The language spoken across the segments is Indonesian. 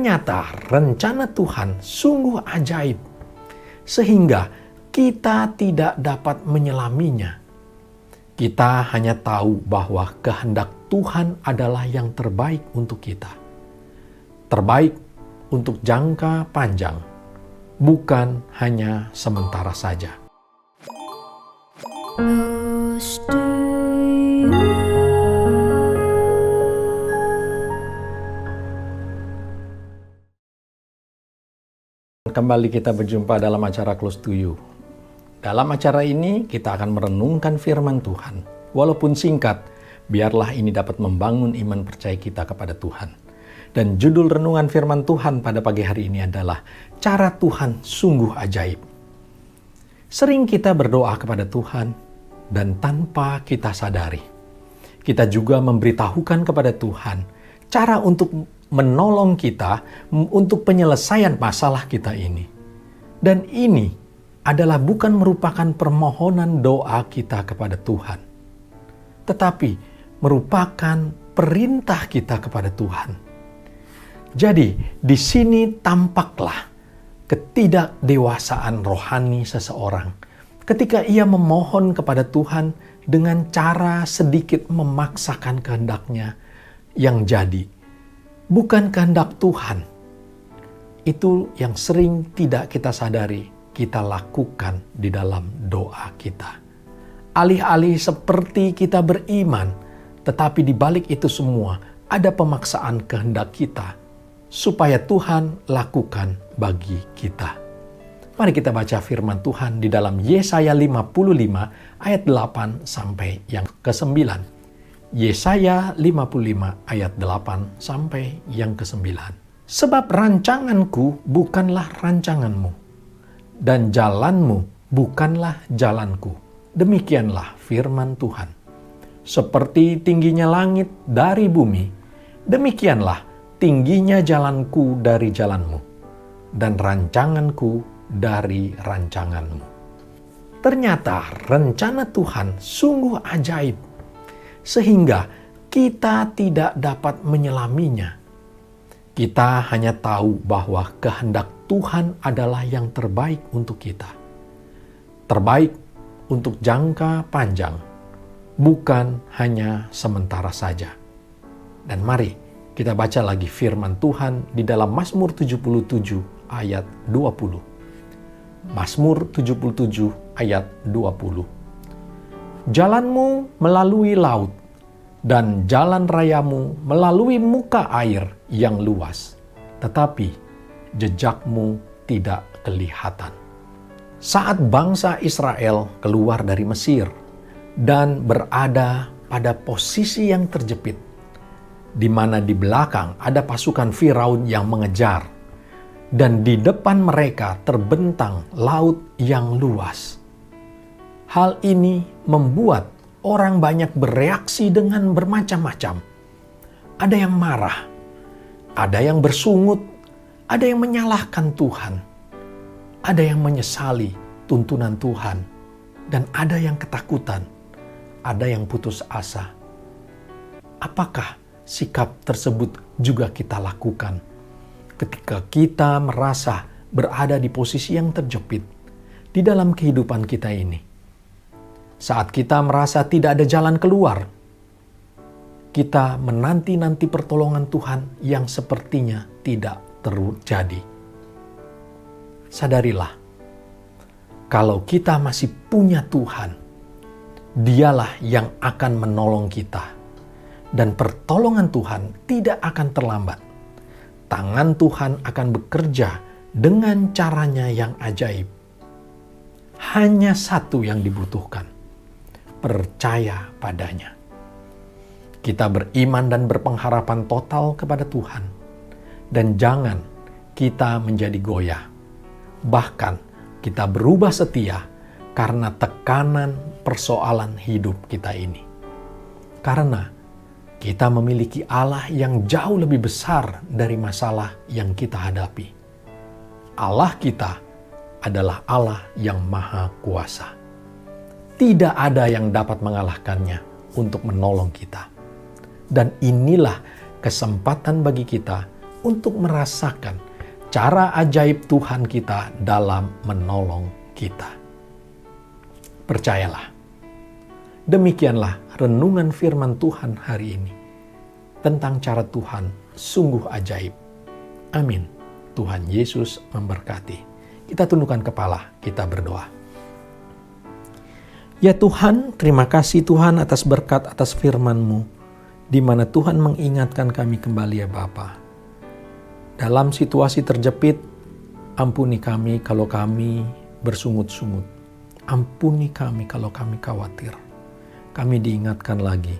Ternyata rencana Tuhan sungguh ajaib, sehingga kita tidak dapat menyelaminya. Kita hanya tahu bahwa kehendak Tuhan adalah yang terbaik untuk kita. Terbaik untuk jangka panjang, bukan hanya sementara saja. Kembali kita berjumpa dalam acara Close to You. Dalam acara ini kita akan merenungkan firman Tuhan. Walaupun singkat, biarlah ini dapat membangun iman percaya kita kepada Tuhan. Dan judul renungan firman Tuhan pada pagi hari ini adalah Cara Tuhan Sungguh Ajaib. Sering kita berdoa kepada Tuhan dan tanpa kita sadari, kita juga memberitahukan kepada Tuhan cara untuk menolong kita untuk penyelesaian masalah kita ini. Dan ini adalah bukan merupakan permohonan doa kita kepada Tuhan, tetapi merupakan perintah kita kepada Tuhan. Jadi, di sini tampaklah ketidakdewasaan rohani seseorang ketika ia memohon kepada Tuhan dengan cara sedikit memaksakan kehendaknya yang jadi bukan kehendak Tuhan. Itu yang sering tidak kita sadari kita lakukan di dalam doa kita. Alih-alih seperti kita beriman, tetapi di balik itu semua ada pemaksaan kehendak kita supaya Tuhan lakukan bagi kita. Mari kita baca firman Tuhan di dalam Yesaya 55 ayat 8 sampai yang ke-9. Yesaya 55 ayat 8 sampai yang ke-9. Sebab rancanganku bukanlah rancanganmu, dan jalanmu bukanlah jalanku. Demikianlah firman Tuhan. Seperti tingginya langit dari bumi, demikianlah tingginya jalanku dari jalanmu, dan rancanganku dari rancanganmu. Ternyata rencana Tuhan sungguh ajaib, sehingga kita tidak dapat menyelaminya. Kita hanya tahu bahwa kehendak Tuhan adalah yang terbaik untuk kita. Terbaik untuk jangka panjang, bukan hanya sementara saja. Dan mari kita baca lagi firman Tuhan di dalam Mazmur 77 ayat 20. Mazmur 77 ayat 20. Jalanmu melalui laut, dan jalan rayamu melalui muka air yang luas, tetapi jejakmu tidak kelihatan. Saat bangsa Israel keluar dari Mesir dan berada pada posisi yang terjepit, di mana di belakang ada pasukan Firaun yang mengejar, dan di depan mereka terbentang laut yang luas. Hal ini membuat orang banyak bereaksi dengan bermacam-macam. Ada yang marah, ada yang bersungut, ada yang menyalahkan Tuhan, ada yang menyesali tuntunan Tuhan, dan ada yang ketakutan, ada yang putus asa. Apakah sikap tersebut juga kita lakukan ketika kita merasa berada di posisi yang terjepit di dalam kehidupan kita ini? Saat kita merasa tidak ada jalan keluar, kita menanti-nanti pertolongan Tuhan yang sepertinya tidak terjadi. Sadarilah, kalau kita masih punya Tuhan, Dialah yang akan menolong kita. Dan pertolongan Tuhan tidak akan terlambat. Tangan Tuhan akan bekerja dengan caranya yang ajaib. Hanya satu yang dibutuhkan: percaya padanya. Kita beriman dan berpengharapan total kepada Tuhan. Dan jangan kita menjadi goyah. Bahkan kita berubah setia karena tekanan persoalan hidup kita ini. Karena kita memiliki Allah yang jauh lebih besar dari masalah yang kita hadapi. Allah kita adalah Allah yang Maha Kuasa. Tidak ada yang dapat mengalahkannya untuk menolong kita. Dan inilah kesempatan bagi kita untuk merasakan cara ajaib Tuhan kita dalam menolong kita. Percayalah, demikianlah renungan firman Tuhan hari ini tentang cara Tuhan sungguh ajaib. Amin. Tuhan Yesus memberkati. Kita tundukkan kepala, kita berdoa. Ya Tuhan, terima kasih Tuhan atas berkat atas firman-Mu, di mana Tuhan mengingatkan kami kembali ya Bapa. Dalam situasi terjepit, ampuni kami kalau kami bersungut-sungut. Ampuni kami kalau kami khawatir. Kami diingatkan lagi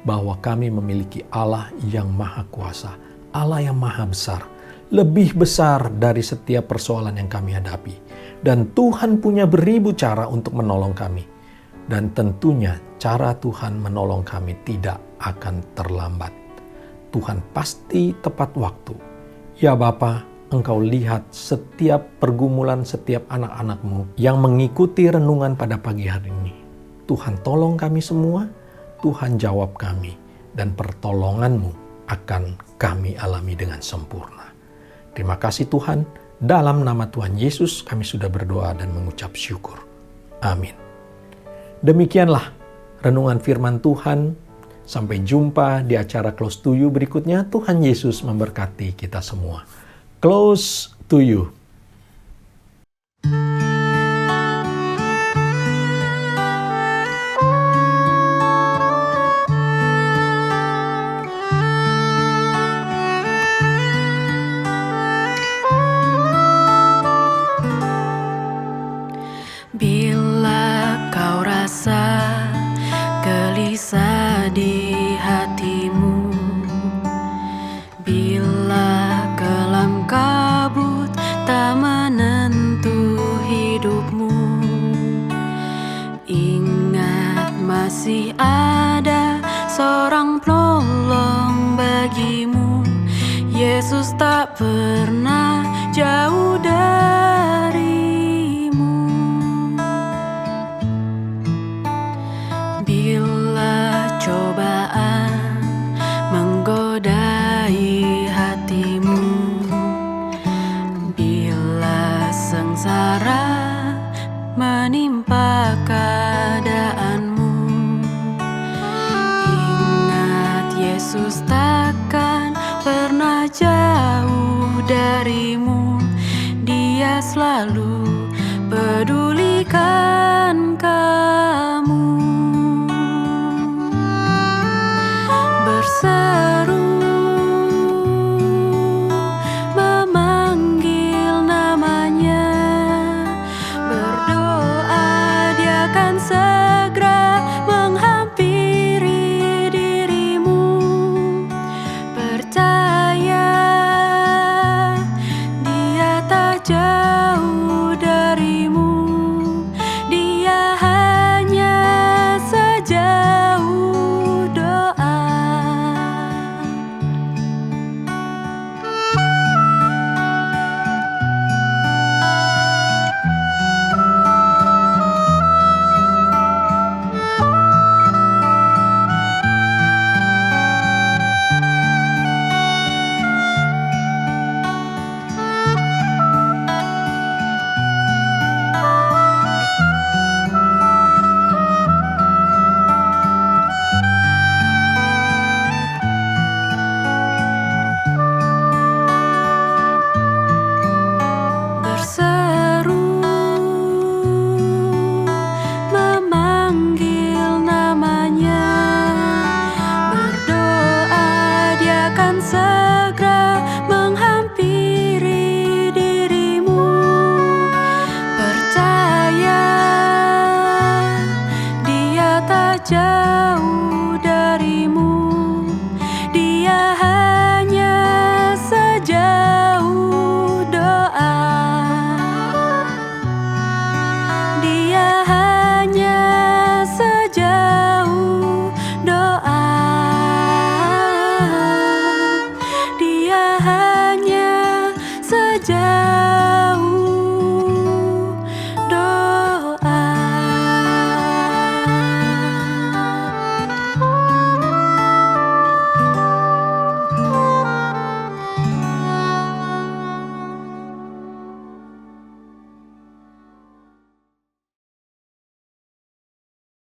bahwa kami memiliki Allah yang maha kuasa, Allah yang maha besar, lebih besar dari setiap persoalan yang kami hadapi. Dan Tuhan punya beribu cara untuk menolong kami. Dan tentunya cara Tuhan menolong kami tidak akan terlambat. Tuhan pasti tepat waktu. Ya Bapa, Engkau lihat setiap pergumulan setiap anak-anak-Mu yang mengikuti renungan pada pagi hari ini. Tuhan tolong kami semua, Tuhan jawab kami, dan pertolongan-Mu akan kami alami dengan sempurna. Terima kasih Tuhan, dalam nama Tuhan Yesus kami sudah berdoa dan mengucap syukur. Amin. Demikianlah renungan firman Tuhan. Sampai jumpa di acara Close to You berikutnya. Tuhan Yesus memberkati kita semua. Close to You. Bila kau rasa gelisah di hatimu, bila kelam kabut tak menentu hidupmu, ingat masih ada seorang penolong bagimu. Yesus tak pernah jauh darimu. Bila cobaan menggodai hatimu, bila sengsara menimpa keadaanmu, ingat Yesus takkan pernah jauh darimu. Dia selalu pedulikan kau.